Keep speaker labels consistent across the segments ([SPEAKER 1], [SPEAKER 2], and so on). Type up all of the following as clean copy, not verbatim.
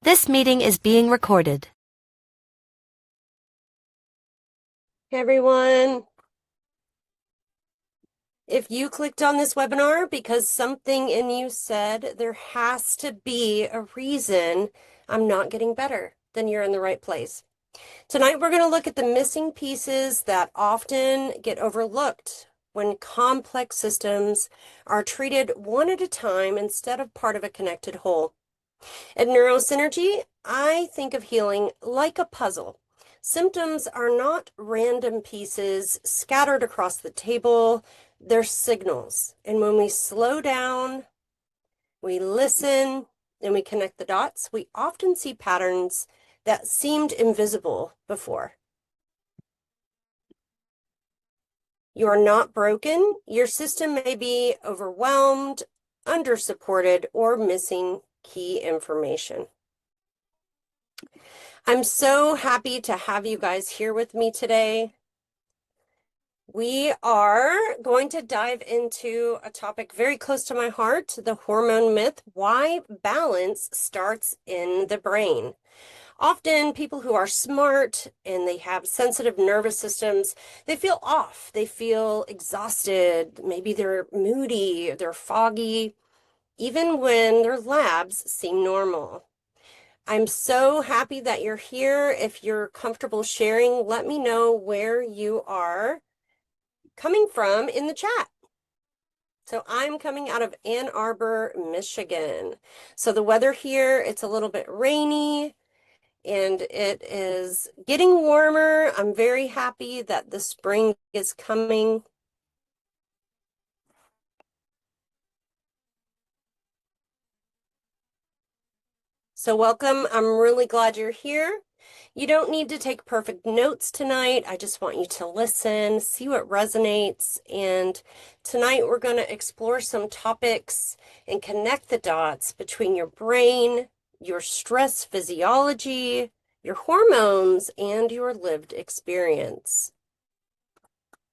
[SPEAKER 1] This meeting is being recorded.
[SPEAKER 2] Hey everyone, if you clicked on this webinar because something in you said there has to be a reason I'm not getting better, then you're in the right place. Tonight we're going to look at the missing pieces that often get overlooked when complex systems are treated one at a time instead of part of a connected whole. At Neurosynergy, I think of healing like a puzzle. Symptoms are not random pieces scattered across the table, they're signals. And when we slow down, we listen, and we connect the dots, we often see patterns that seemed invisible before. You are not broken. Your system may be overwhelmed, undersupported, or missing key information. I'm so happy to have you guys here with me today. We are going to dive into a topic very close to my heart, the hormone myth, why balance starts in the brain. Often people who are smart and they have sensitive nervous systems, they feel off, they feel exhausted, maybe they're moody, they're foggy, even when their labs seem normal. I'm so happy that you're here. If you're comfortable sharing, let me know where you are coming from in the chat. So I'm coming out of Ann Arbor, Michigan. So the weather here, it's a little bit rainy and it is getting warmer. I'm very happy that the spring is coming. So welcome. I'm really glad you're here. You don't need to take perfect notes tonight. I just want you to listen, see what resonates. And tonight we're going to explore some topics and connect the dots between your brain, your stress physiology, your hormones, and your lived experience.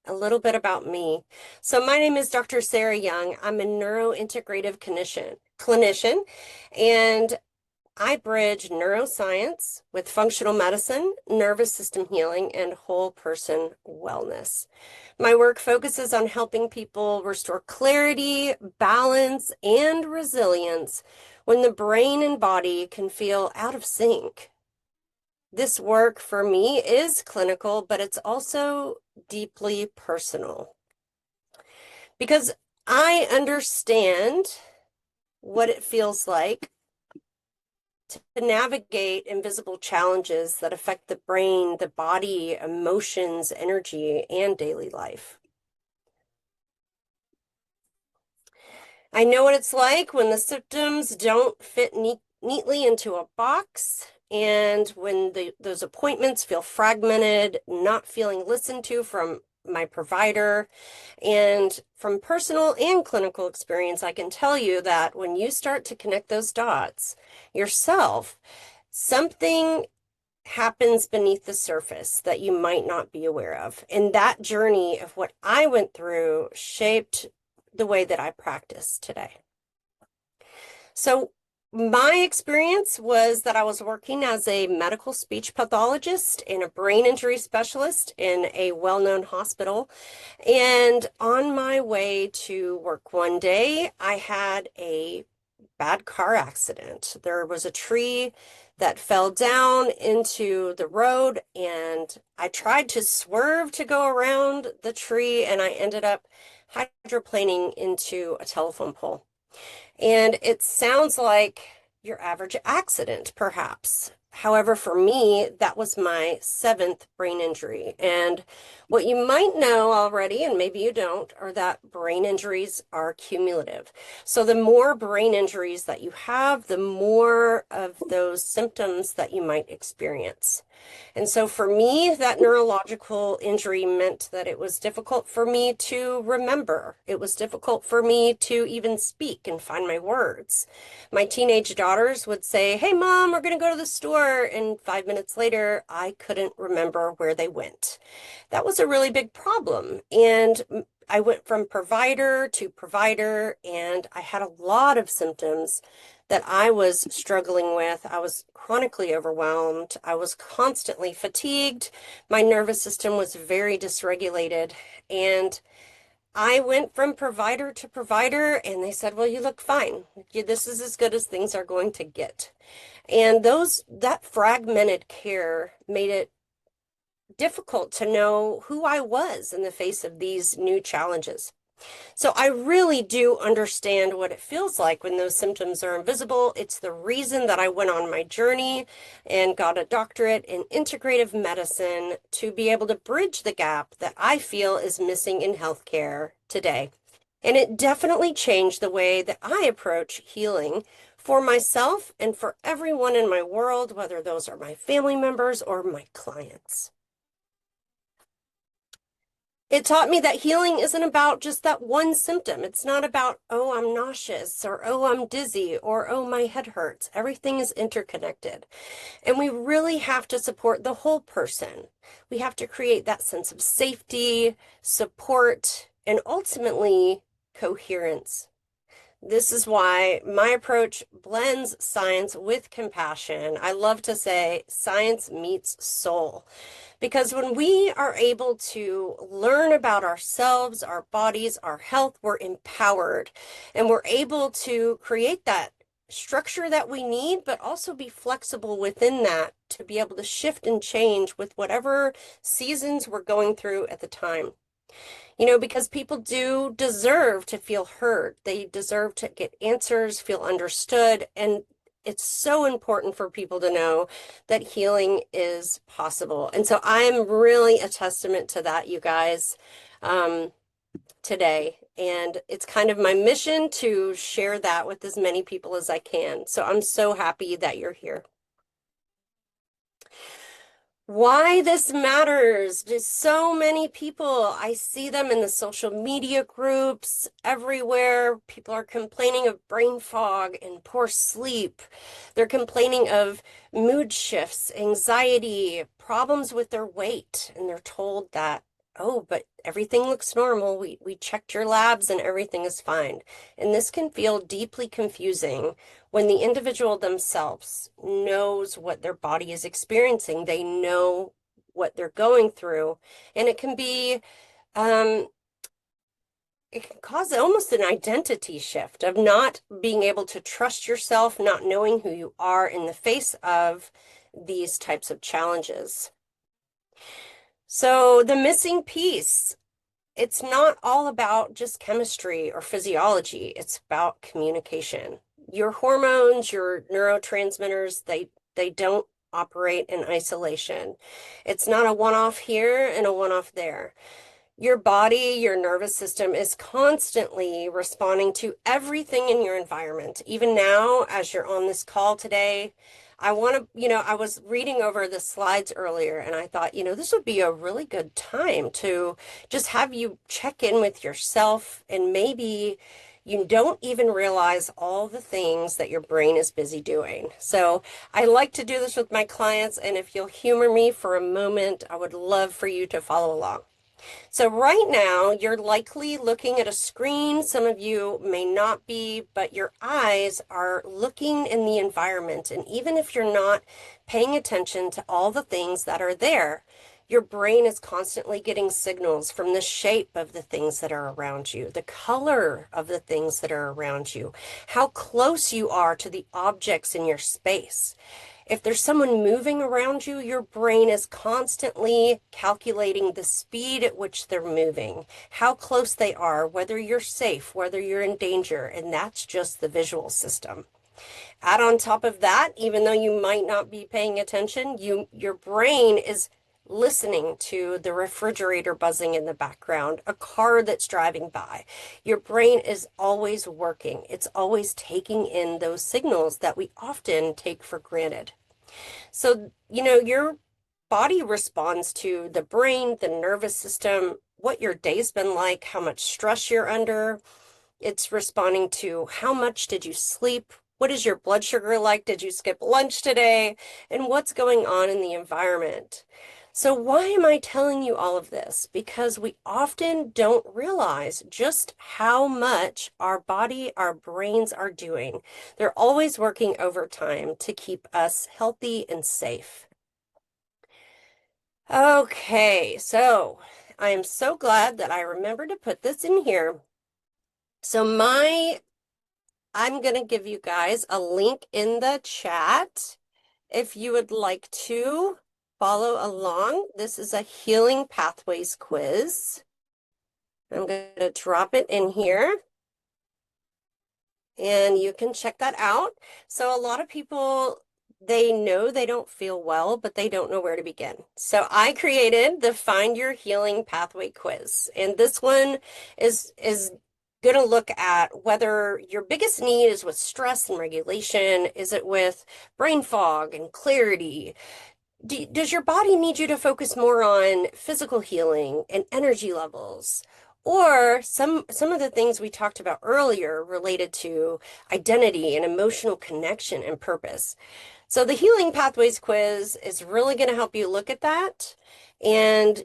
[SPEAKER 2] A little bit about me. So my name is Dr. Sarah Young. I'm a neurointegrative clinician, and I bridge neuroscience with functional medicine, nervous system healing, and whole person wellness. My work focuses on helping people restore clarity, balance, and resilience when the brain and body can feel out of sync. This work for me is clinical, but it's also deeply personal because I understand what it feels like to navigate invisible challenges that affect the brain, the body, emotions, energy, and daily life. I know what it's like when the symptoms don't fit neatly into a box, and when those appointments feel fragmented, not feeling listened to from my provider. And from personal and clinical experience, I can tell you that when you start to connect those dots yourself, something happens beneath the surface that you might not be aware of. And that journey of what I went through shaped the way that I practice today. So my experience was that I was working as a medical speech pathologist and a brain injury specialist in a well-known hospital. And on my way to work one day, I had a bad car accident. There was a tree that fell down into the road, and I tried to swerve to go around the tree, and I ended up hydroplaning into a telephone pole. And it sounds like your average accident, perhaps. However, for me, that was my 7th brain injury. And what you might know already, and maybe you don't, are that brain injuries are cumulative. So the more brain injuries that you have, the more of those symptoms that you might experience. And so for me, that neurological injury meant that it was difficult for me to remember. It was difficult for me to even speak and find my words. My teenage daughters would say, "Hey, Mom, we're going to go to the store." And 5 minutes later, I couldn't remember where they went. That was a really big problem. And I went from provider to provider, and I had a lot of symptoms that I was struggling with. I was chronically overwhelmed. I was constantly fatigued. My nervous system was very dysregulated. And I went from provider to provider, and they said, well, you look fine. This is as good as things are going to get. And that fragmented care made it difficult to know who I was in the face of these new challenges. So I really do understand what it feels like when those symptoms are invisible. It's the reason that I went on my journey and got a doctorate in integrative medicine to be able to bridge the gap that I feel is missing in healthcare today. And it definitely changed the way that I approach healing for myself and for everyone in my world, whether those are my family members or my clients. It taught me that healing isn't about just that one symptom. It's not about, oh, I'm nauseous, or oh, I'm dizzy, or oh, my head hurts. Everything is interconnected. And we really have to support the whole person. We have to create that sense of safety, support, and ultimately coherence. This is why my approach blends science with compassion. I love to say science meets soul. Because when we are able to learn about ourselves, our bodies, our health, we're empowered and we're able to create that structure that we need, but also be flexible within that to be able to shift and change with whatever seasons we're going through at the time. Because people do deserve to feel heard. They deserve to get answers, feel understood, and it's so important for people to know that healing is possible. And so I am really a testament to that, you guys, today. And it's kind of my mission to share that with as many people as I can. So I'm so happy that you're here. Why this matters. Just so many people. I see them in the social media groups everywhere. People are complaining of brain fog and poor sleep. They're complaining of mood shifts, anxiety, problems with their weight, and they're told that, oh, but everything looks normal. We checked your labs and everything is fine. And this can feel deeply confusing when the individual themselves knows what their body is experiencing. They know what they're going through. And it can be, it can cause almost an identity shift of not being able to trust yourself, not knowing who you are in the face of these types of challenges. So the missing piece, it's not all about just chemistry or physiology. It's about communication. Your hormones, your neurotransmitters, they don't operate in isolation. It's not a one-off here and a one-off there. Your body, your nervous system is constantly responding to everything in your environment. Even now, as you're on this call today, I was reading over the slides earlier and I thought, this would be a really good time to just have you check in with yourself, and maybe you don't even realize all the things that your brain is busy doing. So I like to do this with my clients, and if you'll humor me for a moment, I would love for you to follow along. So right now, you're likely looking at a screen. Some of you may not be, but your eyes are looking in the environment. And even if you're not paying attention to all the things that are there, your brain is constantly getting signals from the shape of the things that are around you, the color of the things that are around you, how close you are to the objects in your space. If there's someone moving around you, your brain is constantly calculating the speed at which they're moving, how close they are, whether you're safe, whether you're in danger, and that's just the visual system. Add on top of that, even though you might not be paying attention, your brain is listening to the refrigerator buzzing in the background, a car that's driving by. Your brain is always working. It's always taking in those signals that we often take for granted. So, your body responds to the brain, the nervous system, what your day's been like, how much stress you're under. It's responding to how much did you sleep? What is your blood sugar like? Did you skip lunch today? And what's going on in the environment? So why am I telling you all of this? Because we often don't realize just how much our body, our brains are doing. They're always working overtime to keep us healthy and safe. Okay, so I am so glad that I remembered to put this in here. So I'm going to give you guys a link in the chat if you would like to follow along. This is a healing pathways quiz. I'm going to drop it in here and you can check that out. So a lot of people, they know they don't feel well, but they don't know where to begin. So I created the Find Your Healing Pathway quiz. And this one is going to look at whether your biggest need is with stress and regulation. Is it with brain fog and clarity? Does your body need you to focus more on physical healing and energy levels? Or some of the things we talked about earlier related to identity and emotional connection and purpose. So the Healing Pathways quiz is really going to help you look at that. And,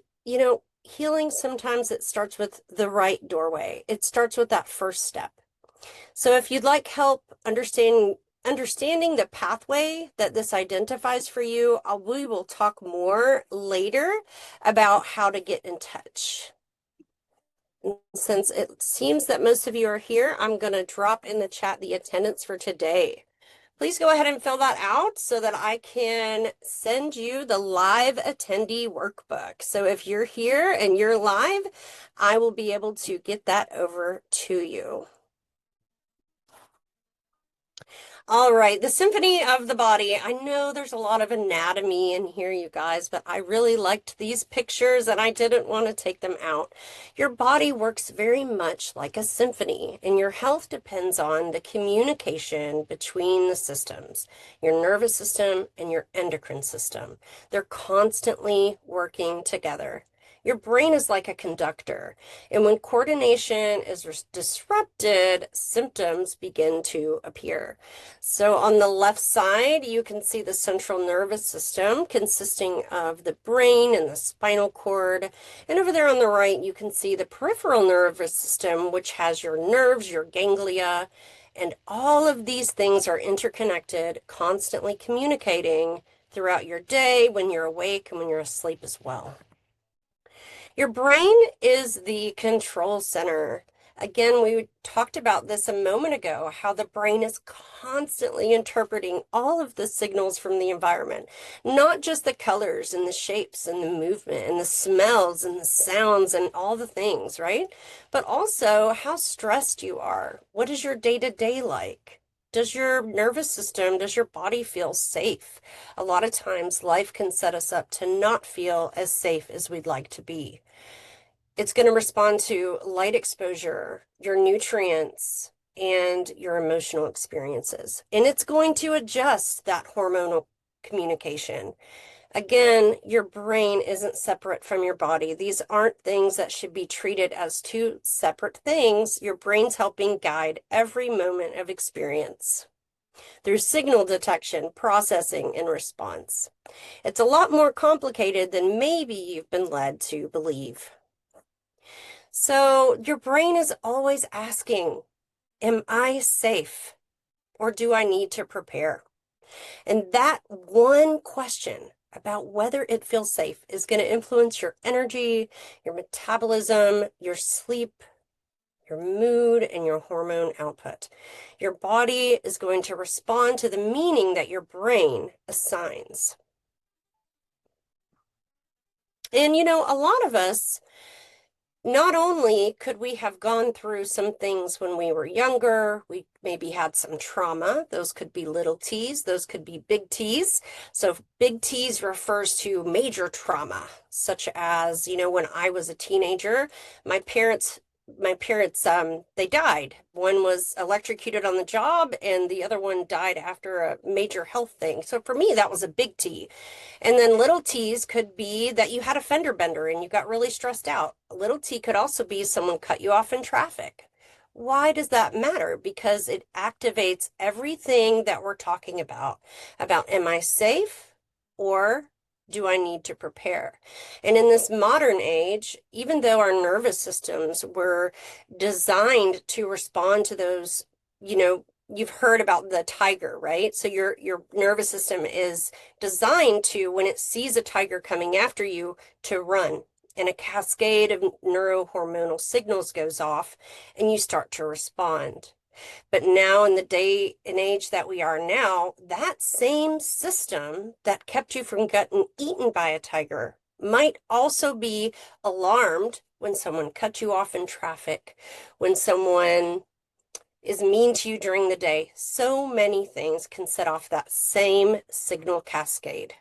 [SPEAKER 2] healing sometimes it starts with the right doorway. It starts with that first step. So if you'd like help understanding the pathway that this identifies for you, we will talk more later about how to get in touch. Since it seems that most of you are here, I'm going to drop in the chat the attendance for today. Please go ahead and fill that out so that I can send you the live attendee workbook. So if you're here and you're live, I will be able to get that over to you. All right, the symphony of the body. I know there's a lot of anatomy in here, you guys, but I really liked these pictures and I didn't want to take them out. Your body works very much like a symphony, and your health depends on the communication between the systems, your nervous system and your endocrine system. They're constantly working together. Your brain is like a conductor, and when coordination is disrupted, symptoms begin to appear. So on the left side, you can see the central nervous system consisting of the brain and the spinal cord. And over there on the right, you can see the peripheral nervous system, which has your nerves, your ganglia, and all of these things are interconnected, constantly communicating throughout your day, when you're awake and when you're asleep as well. Your brain is the control center. Again, we talked about this a moment ago, how the brain is constantly interpreting all of the signals from the environment, not just the colors and the shapes and the movement and the smells and the sounds and all the things, right? But also how stressed you are. What is your day-to-day like? Does your nervous system, does your body feel safe? A lot of times life can set us up to not feel as safe as we'd like to be. It's going to respond to light exposure, your nutrients, and your emotional experiences. And it's going to adjust that hormonal communication. Again, your brain isn't separate from your body. These aren't things that should be treated as two separate things. Your brain's helping guide every moment of experience through signal detection, processing, and response. It's a lot more complicated than maybe you've been led to believe. So your brain is always asking, am I safe or do I need to prepare? And that one question about whether it feels safe is going to influence your energy, your metabolism, your sleep, your mood, and your hormone output. Your body is going to respond to the meaning that your brain assigns. And a lot of us, not only could we have gone through some things when we were younger, we maybe had some trauma. Those could be little T's, those could be big T's. So big T's refers to major trauma, such as, when I was a teenager, my parents, they died. One was electrocuted on the job and the other one died after a major health thing. So for me, that was a big T. And then little T's could be that you had a fender bender and you got really stressed out. A little T could also be someone cut you off in traffic. Why does that matter? Because it activates everything that we're talking about am I safe or do I need to prepare? And in this modern age, even though our nervous systems were designed to respond to those, you've heard about the tiger, right? So your nervous system is designed to, when it sees a tiger coming after you, to run. And a cascade of neurohormonal signals goes off, and you start to respond. But now, in the day and age that we are now, that same system that kept you from getting eaten by a tiger might also be alarmed when someone cut you off in traffic, when someone is mean to you during the day. So many things can set off that same signal cascade.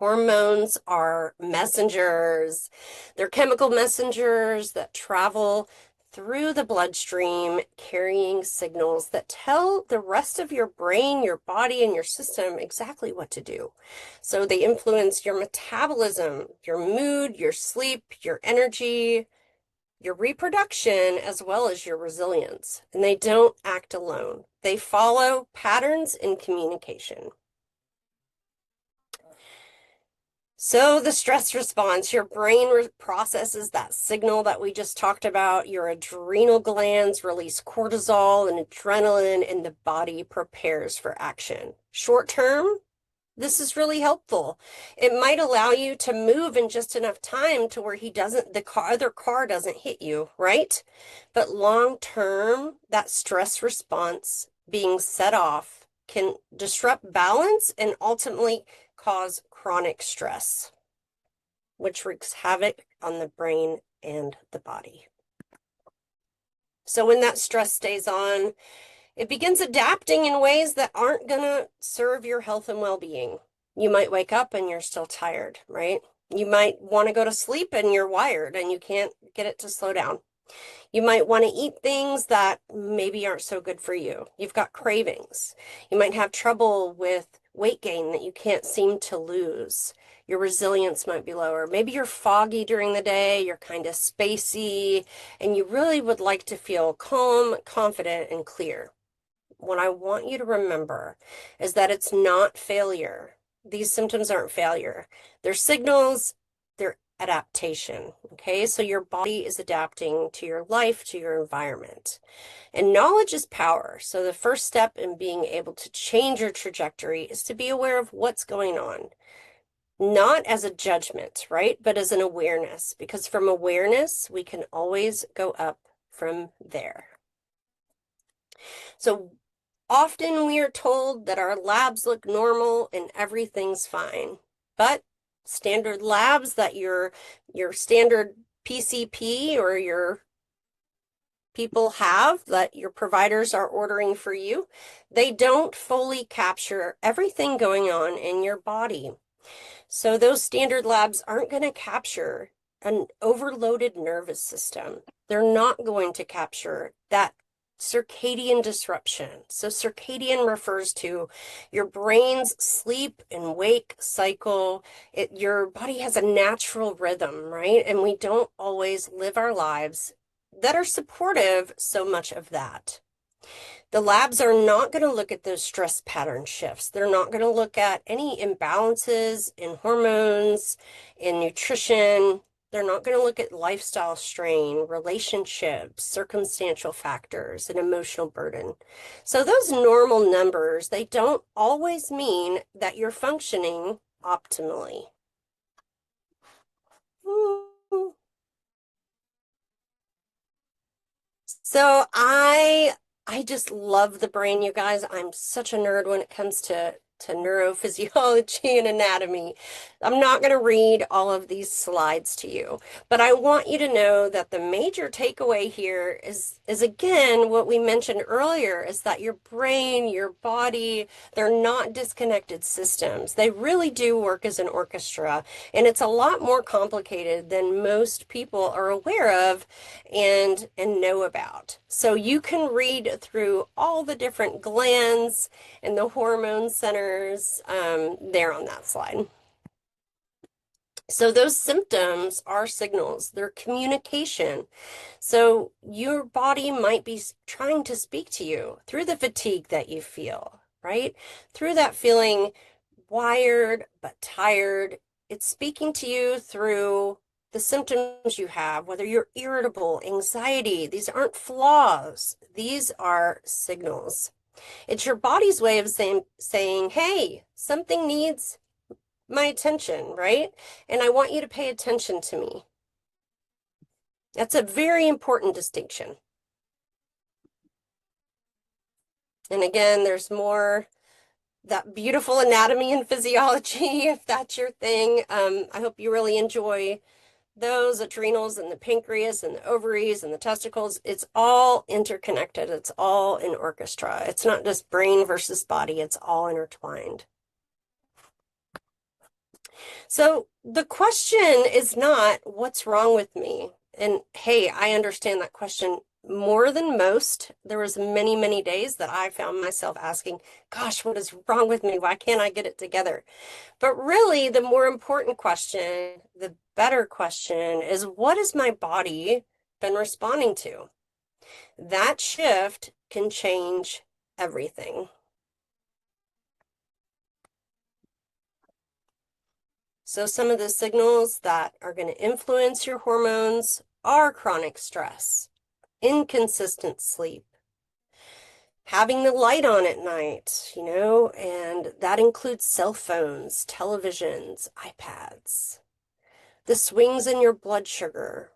[SPEAKER 2] Hormones are messengers. They're chemical messengers that travel through the bloodstream, carrying signals that tell the rest of your brain, your body, and your system exactly what to do. So they influence your metabolism, your mood, your sleep, your energy, your reproduction, as well as your resilience. And they don't act alone. They follow patterns in communication. So the stress response, your brain processes that signal that we just talked about. Your adrenal glands release cortisol and adrenaline, and the body prepares for action. Short term, this is really helpful. It might allow you to move in just enough time to where the other car doesn't hit you, right? But long term, that stress response being set off can disrupt balance and ultimately cause chronic stress, which wreaks havoc on the brain and the body. So when that stress stays on, it begins adapting in ways that aren't going to serve your health and well-being. You might wake up and you're still tired, right? You might want to go to sleep and you're wired and you can't get it to slow down. You might want to eat things that maybe aren't so good for you. You've got cravings. You might have trouble with weight gain that you can't seem to lose. Your resilience might be lower. Maybe you're foggy during the day, you're kind of spacey, and you really would like to feel calm, confident, and clear. What I want you to remember is that it's not failure. These symptoms aren't failure. They're signals, they're adaptation. Okay, so your body is adapting to your life, to your environment. And knowledge is power. So the first step in being able to change your trajectory is to be aware of what's going on. Not as a judgment, right? But as an awareness, because from awareness, we can always go up from there. So often we are told that our labs look normal and everything's fine. But standard labs that your standard PCP or your people have, that your providers are ordering for you, they don't fully capture everything going on in your body. So those standard labs aren't going to capture an overloaded nervous system. They're not going to capture that circadian disruption. So circadian refers to your brain's sleep and wake cycle. Your body has a natural rhythm, right? And we don't always live our lives that are supportive so much of that. The labs are not going to look at those stress pattern shifts. They're not going to look at any imbalances in hormones, in nutrition. They're not going to look at lifestyle strain, relationships, circumstantial factors, and emotional burden. So those normal numbers, they don't always mean that you're functioning optimally. So I just love the brain, you guys. I'm such a nerd when it comes to neurophysiology and anatomy. I'm not going to read all of these slides to you, but I want you to know that the major takeaway here is again what we mentioned earlier, is that your brain, your body, they're not disconnected systems. They really do work as an orchestra, and it's a lot more complicated than most people are aware of and know about. So you can read through all the different glands and the hormone centers there on that slide. So those symptoms are signals, they're communication. So your body might be trying to speak to you through the fatigue that you feel, right? Through that feeling wired but tired. It's speaking to you through the symptoms you have, whether you're irritable, anxiety. These aren't flaws. These are signals. It's your body's way of saying, hey, something needs my attention, right? And I want you to pay attention to me. That's a very important distinction. And again, there's more that beautiful anatomy and physiology, if that's your thing. I hope you really enjoy those adrenals and the pancreas and the ovaries and the testicles. It's all interconnected. It's all an orchestra. It's not just brain versus body. It's all intertwined. So the question is not, what's wrong with me? And hey, I understand that question more than most. There was many, many days that I found myself asking, gosh, what is wrong with me? Why can't I get it together? But really, the more important question, the better question is, what has my body been responding to? That shift can change everything. So some of the signals that are going to influence your hormones are chronic stress, inconsistent sleep, having the light on at night, and that includes cell phones, televisions, iPads, the swings in your blood sugar,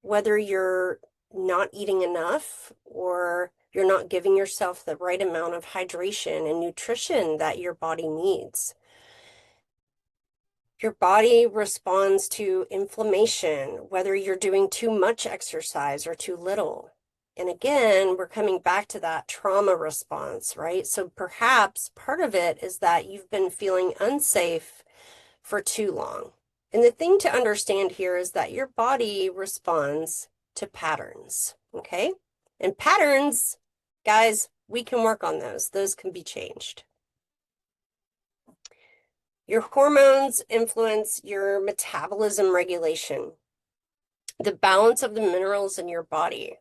[SPEAKER 2] whether you're not eating enough or you're not giving yourself the right amount of hydration and nutrition that your body needs. Your body responds to inflammation, whether you're doing too much exercise or too little. And again, we're coming back to that trauma response, right? So perhaps part of it is that you've been feeling unsafe for too long. And the thing to understand here is that your body responds to patterns, okay? And patterns, guys, we can work on those. Those can be changed. Your hormones influence your metabolism regulation, the balance of the minerals in your body,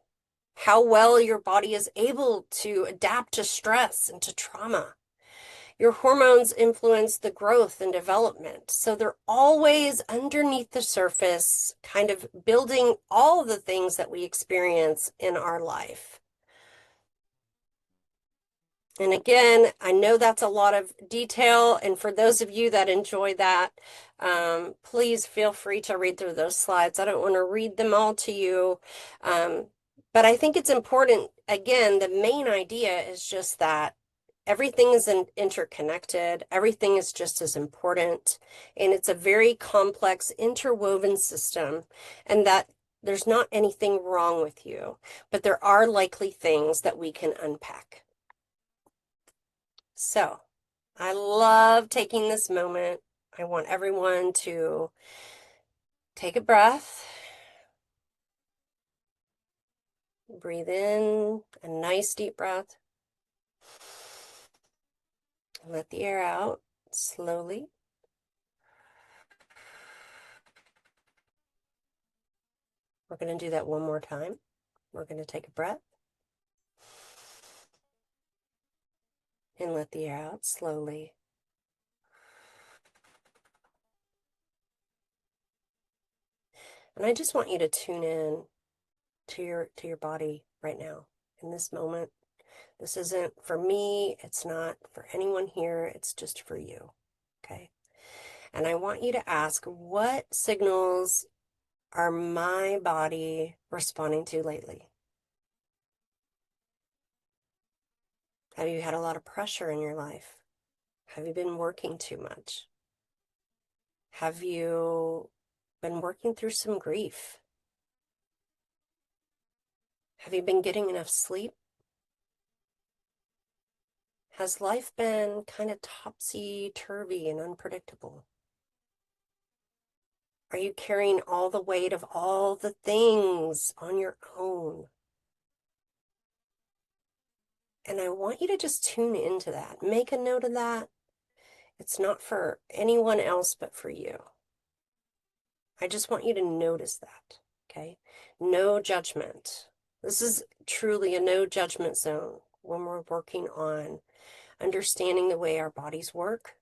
[SPEAKER 2] how well your body is able to adapt to stress and to trauma. Your hormones influence the growth and development. So they're always underneath the surface, kind of building all of the things that we experience in our life. And again, I know that's a lot of detail, and for those of you that enjoy that, please feel free to read through those slides. I don't want to read them all to you, but I think it's important. Again, the main idea is just that everything is interconnected. Everything is just as important, and it's a very complex, interwoven system, and that there's not anything wrong with you, but there are likely things that we can unpack. So I love taking this moment. I want everyone to take a breath, breathe in a nice deep breath, and let the air out slowly. We're going to do that one more time. We're going to take a breath and let the air out slowly. And I just want you to tune in to your body right now in this moment. This isn't for me. It's not for anyone here. It's just for you. Okay. And I want you to ask, what signals are my body responding to lately? Have you had a lot of pressure in your life? Have you been working too much? Have you been working through some grief? Have you been getting enough sleep? Has life been kind of topsy-turvy and unpredictable? Are you carrying all the weight of all the things on your own? And I want you to just tune into that. Make a note of that. It's not for anyone else but for you. I just want you to notice that, okay? No judgment. This is truly a no judgment zone when we're working on understanding the way our bodies work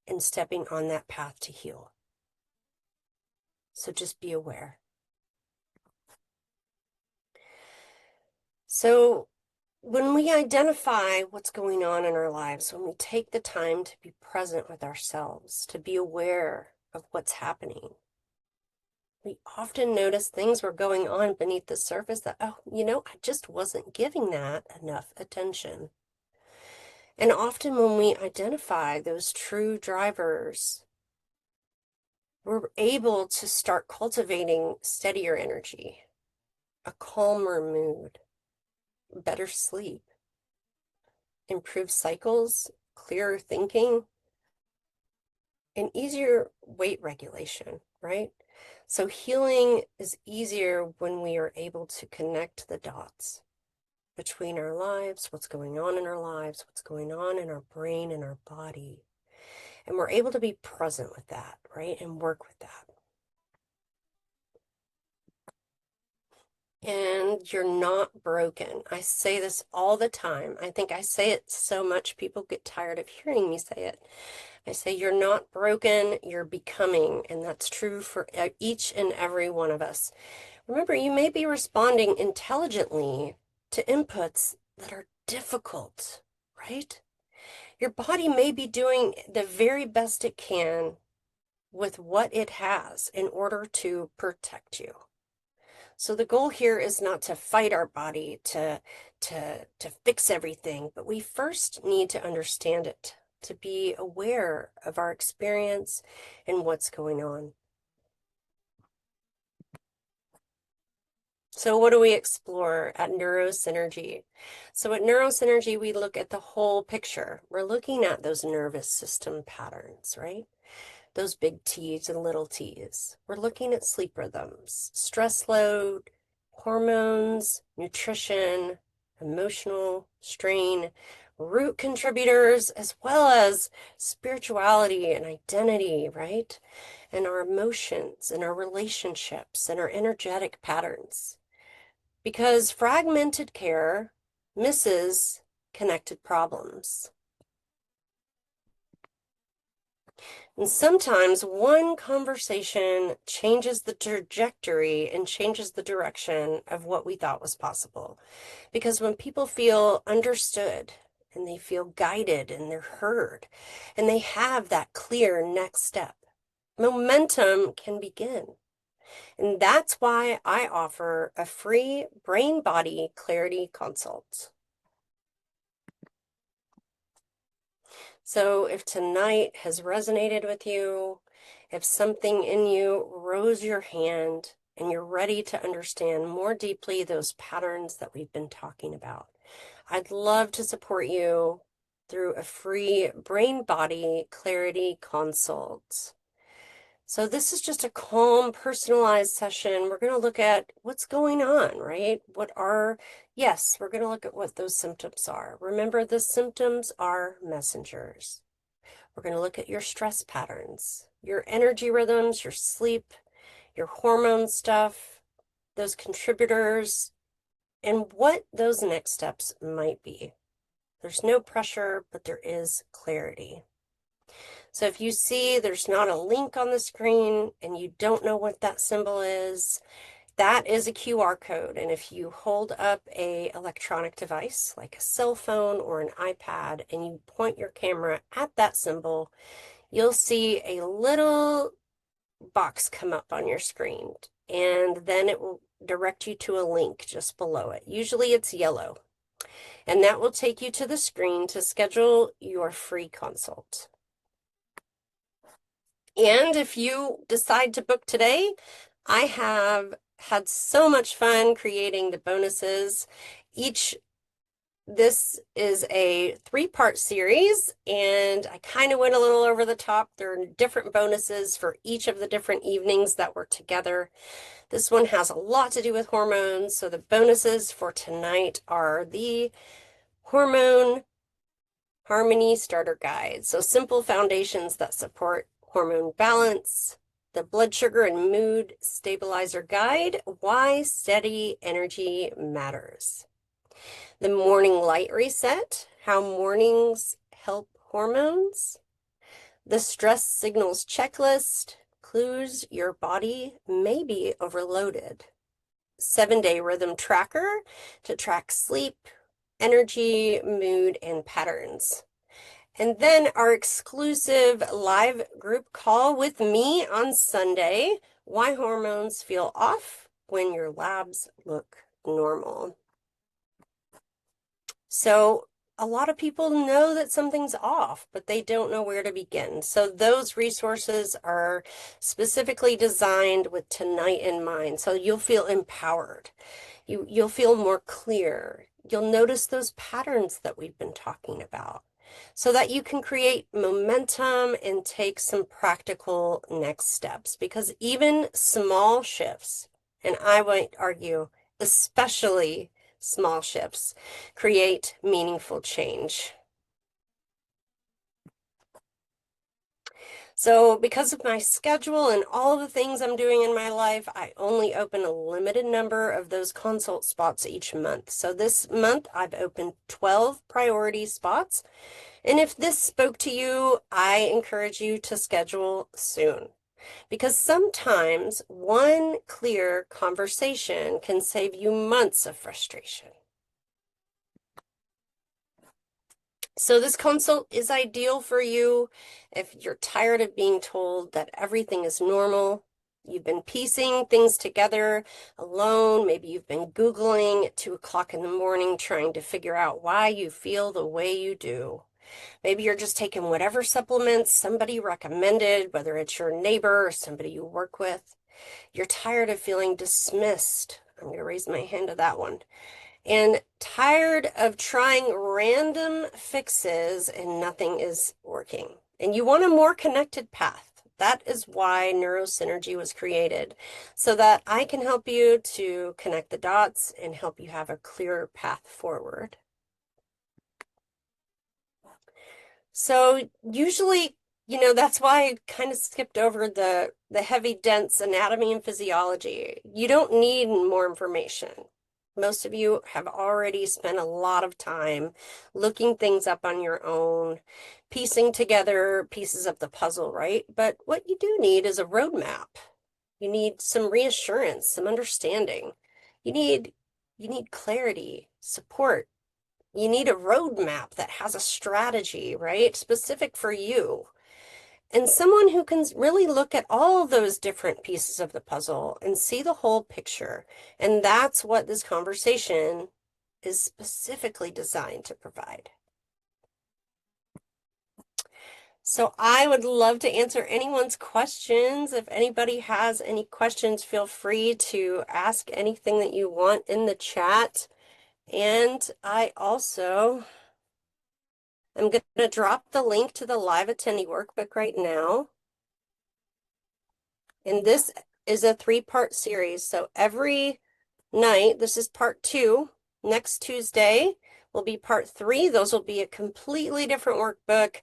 [SPEAKER 2] and stepping on that path to heal. So just be aware. So when we identify what's going on in our lives, when we take the time to be present with ourselves, to be aware of what's happening, we often notice things were going on beneath the surface that, oh, I just wasn't giving that enough attention. And often when we identify those true drivers, we're able to start cultivating steadier energy, a calmer mood, better sleep, improved cycles, clearer thinking, and easier weight regulation, right? So healing is easier when we are able to connect the dots between our lives, what's going on in our lives, what's going on in our brain and our body. And we're able to be present with that, right? And work with that. And you're not broken. I say this all the time. I think I say it so much people get tired of hearing me say it. I say you're not broken, you're becoming, and that's true for each and every one of us. Remember, you may be responding intelligently to inputs that are difficult, right? Your body may be doing the very best it can with what it has in order to protect you. So the goal here is not to fight our body to fix everything, but we first need to understand it, to be aware of our experience and what's going on. So what do we explore at Neurosynergy? So at Neurosynergy, we look at the whole picture. We're looking at those nervous system patterns, right? Those big T's and little t's. We're looking at sleep rhythms, stress load, hormones, nutrition, emotional strain, root contributors, as well as spirituality and identity, right? And our emotions and our relationships and our energetic patterns. Because fragmented care misses connected problems. And sometimes one conversation changes the trajectory and changes the direction of what we thought was possible. Because when people feel understood and they feel guided and they're heard and they have that clear next step, momentum can begin. And that's why I offer a free brain-body clarity consult. So if tonight has resonated with you, if something in you rose your hand and you're ready to understand more deeply those patterns that we've been talking about, I'd love to support you through a free brain-body clarity consult. So this is just a calm, personalized session. We're going to look at what's going on, right? Yes, we're going to look at what those symptoms are. Remember, the symptoms are messengers. We're going to look at your stress patterns, your energy rhythms, your sleep, your hormone stuff, those contributors, and what those next steps might be. There's no pressure, but there is clarity. So if you see there's not a link on the screen and you don't know what that symbol is, that is a QR code. And if you hold up a electronic device like a cell phone or an iPad and you point your camera at that symbol, you'll see a little box come up on your screen. And then it will direct you to a link just below it. Usually it's yellow. And that will take you to the screen to schedule your free consult. And if you decide to book today, I have had so much fun creating the bonuses. This is a 3-part series, and I kind of went a little over the top. There are different bonuses for each of the different evenings that we're together. This one has a lot to do with hormones, so the bonuses for tonight are the Hormone Harmony Starter Guide. So simple foundations that support hormone balance, the Blood Sugar and Mood Stabilizer Guide, Why Steady Energy Matters. The Morning Light Reset, How Mornings Help Hormones. The stress signals checklist clues your body may be overloaded. 7-day rhythm tracker to track sleep, energy, mood, and patterns. And then our exclusive live group call with me on Sunday, Why Hormones Feel Off When Your Labs Look Normal. So a lot of people know that something's off, but they don't know where to begin. So those resources are specifically designed with tonight in mind. So you'll feel empowered. You'll feel more clear. You'll notice those patterns that we've been talking about so that you can create momentum and take some practical next steps, because even small shifts, and I might argue, especially small shifts, create meaningful change. So because of my schedule and all of the things I'm doing in my life, I only open a limited number of those consult spots each month. So this month I've opened 12 priority spots. And if this spoke to you, I encourage you to schedule soon, because sometimes one clear conversation can save you months of frustration. So this consult is ideal for you if you're tired of being told that everything is normal. You've been piecing things together alone. Maybe you've been Googling at 2 o'clock in the morning trying to figure out why you feel the way you do. Maybe you're just taking whatever supplements somebody recommended, whether it's your neighbor or somebody you work with. You're tired of feeling dismissed. I'm going to raise my hand to that one. And tired of trying random fixes and nothing is working. And you want a more connected path. That is why Neurosynergy was created, so that I can help you to connect the dots and help you have a clearer path forward. So usually, that's why I kind of skipped over the heavy, dense anatomy and physiology. You don't need more information. Most of you have already spent a lot of time looking things up on your own, piecing together pieces of the puzzle, right? But what you do need is a roadmap. You need some reassurance, some understanding. You need clarity, support. You need a roadmap that has a strategy, right? Specific for you. And someone who can really look at all those different pieces of the puzzle and see the whole picture. And that's what this conversation is specifically designed to provide. So I would love to answer anyone's questions. If anybody has any questions, feel free to ask anything that you want in the chat. And I also I'm going to drop the link to the live attendee workbook right now. And this is a 3-part series. So every night, this is part 2. Next Tuesday will be part 3. Those will be a completely different workbook,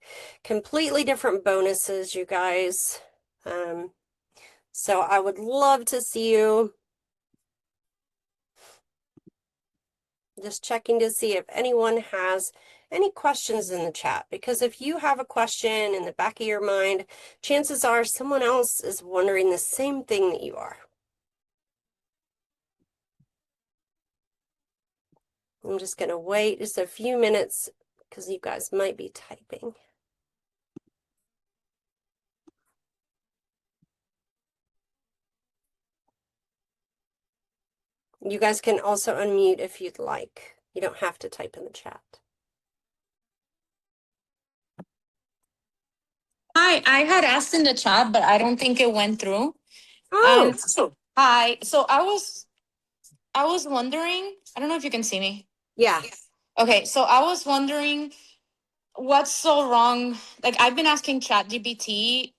[SPEAKER 2] completely different bonuses, you guys. So I would love to see you. Just checking to see if anyone has any questions in the chat, because if you have a question in the back of your mind, chances are someone else is wondering the same thing that you are. I'm just going to wait just a few minutes because you guys might be typing. You guys can also unmute if you'd like. You don't have to type in the chat.
[SPEAKER 3] Hi, I had asked in the chat, but I don't think it went through.
[SPEAKER 2] Oh,
[SPEAKER 3] Hi. So I was wondering, I don't know if you can see me.
[SPEAKER 2] yeah.
[SPEAKER 3] Okay, so I was wondering what's so wrong. Like I've been asking ChatGPT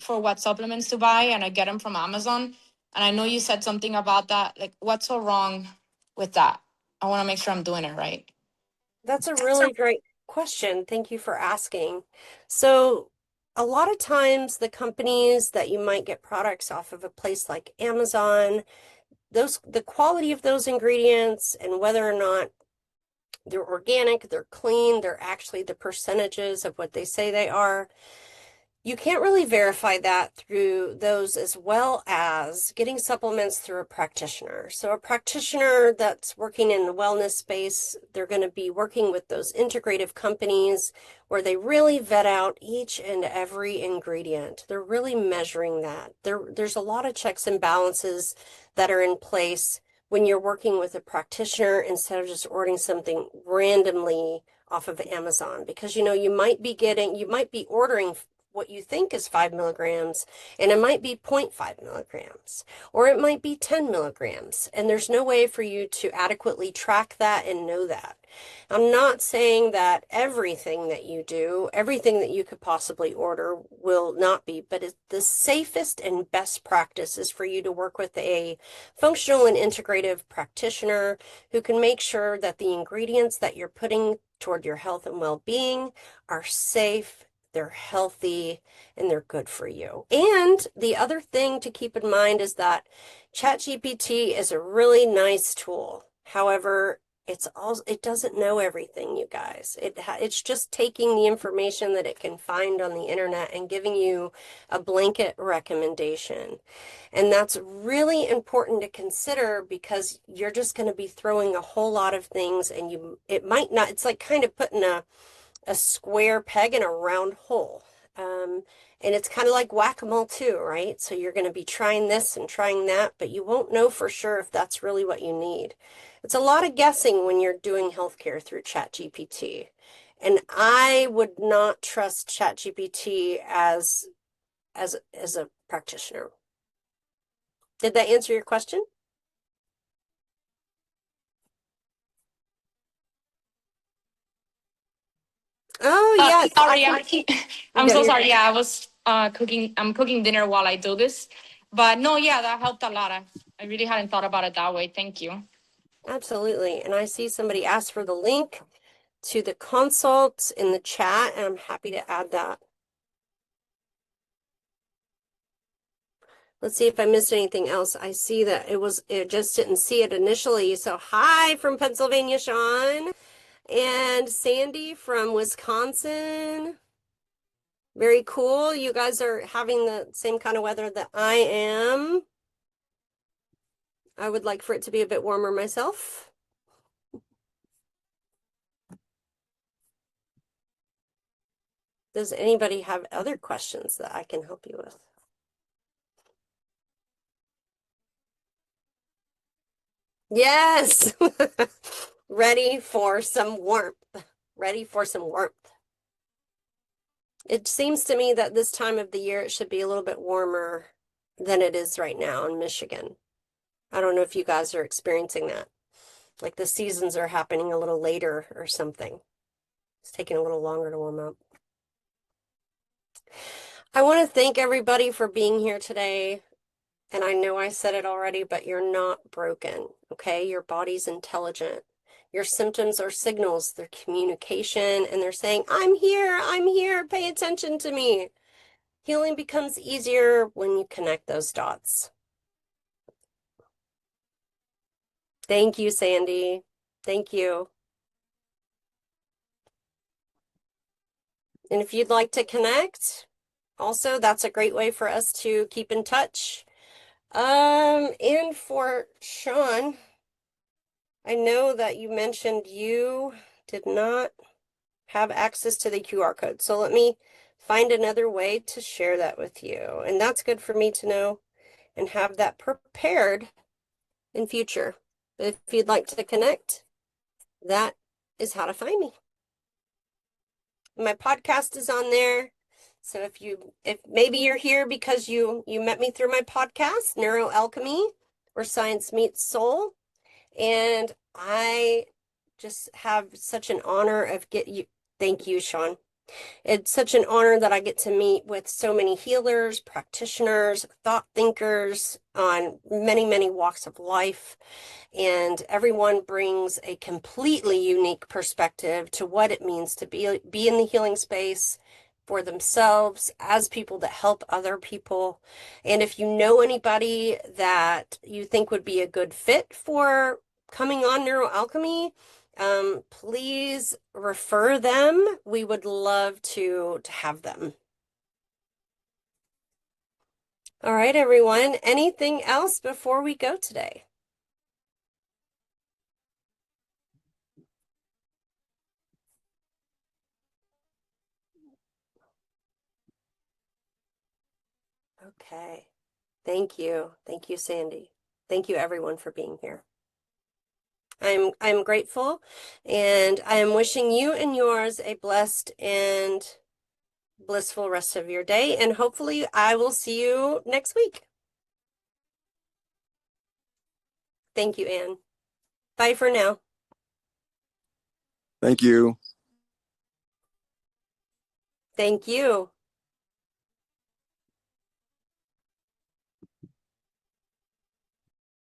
[SPEAKER 3] for what supplements to buy, and I get them from Amazon. And I know you said something about that. Like, what's so wrong with that? I want to make sure I'm doing it right.
[SPEAKER 2] That's a really great question. Thank you for asking. So a lot of times the companies that you might get products off of, a place like Amazon, the quality of those ingredients and whether or not they're organic, they're clean, they're actually the percentages of what they say they are, You can't really verify that through those, as well as getting supplements through a practitioner. So a practitioner that's working in the wellness space, they're going to be working with those integrative companies where they really vet out each and every ingredient. They're really measuring that. There's a lot of checks and balances that are in place when you're working with a practitioner instead of just ordering something randomly off of Amazon, because you might be ordering what you think is 5 milligrams, and it might be 0.5 milligrams, or it might be 10 milligrams, and there's no way for you to adequately track that and know that. I'm not saying that everything that you do, everything that you could possibly order will not be, but the safest and best practice is for you to work with a functional and integrative practitioner who can make sure that the ingredients that you're putting toward your health and well-being are safe, they're healthy, and they're good for you. And the other thing to keep in mind is that ChatGPT is a really nice tool. However, it doesn't know everything, you guys. It's just taking the information that it can find on the internet and giving you a blanket recommendation. And that's really important to consider, because you're just going to be throwing a whole lot of things, and it might not, it's like kind of putting a square peg in a round hole. And it's kind of like whack-a-mole too, right? So you're going to be trying this and trying that, but you won't know for sure if that's really what you need. It's a lot of guessing when you're doing healthcare through ChatGPT. And I would not trust ChatGPT as a practitioner. Did that answer your question? Oh, yes.
[SPEAKER 3] Sorry, I'm so
[SPEAKER 2] You're
[SPEAKER 3] sorry. Yeah, I was cooking. I'm cooking dinner while I do this. But no, yeah, that helped a lot. I really hadn't thought about it that way. Thank you.
[SPEAKER 2] Absolutely. And I see somebody asked for the link to the consults in the chat, and I'm happy to add that. Let's see if I missed anything else. I see that it just didn't see it initially. So hi from Pennsylvania, Sean, and Sandy from Wisconsin. Very cool. You guys are having the same kind of weather that I am. I would like for it to be a bit warmer myself. Does anybody have other questions that I can help you with? Yes. Ready for some warmth. Ready for some warmth. It seems to me that this time of the year it should be a little bit warmer than it is right now in Michigan. I don't know if you guys are experiencing that. Like the seasons are happening a little later or something. It's taking a little longer to warm up. I want to thank everybody for being here today. And I know I said it already, but you're not broken, okay? Your body's intelligent. Your symptoms are signals, they're communication, and they're saying, I'm here, pay attention to me. Healing becomes easier when you connect those dots. Thank you, Sandy. Thank you. And if you'd like to connect, also, that's a great way for us to keep in touch. And for Sean, I know that you mentioned you did not have access to the QR code. So let me find another way to share that with you. And that's good for me to know and have that prepared in future. But if you'd like to connect, that is how to find me. My podcast is on there. So if maybe you're here because you met me through my podcast, Neuroalchemy, where science meets soul, and I just have such an honor of thank you, Sean. It's such an honor that I get to meet with so many healers, practitioners, thought thinkers on many, many walks of life. And everyone brings a completely unique perspective to what it means to be in the healing space for themselves as people that help other people. And if you know anybody that you think would be a good fit for coming on Neuroalchemy, please refer them. We would love to have them. All right, everyone. Anything else before we go today? Okay. Thank you. Thank you, Sandy. Thank you, everyone, for being here. I'm grateful, and I am wishing you and yours a blessed and blissful rest of your day, and hopefully I will see you next week. Thank you, Anne. Bye for now.
[SPEAKER 4] Thank you.
[SPEAKER 2] Thank you.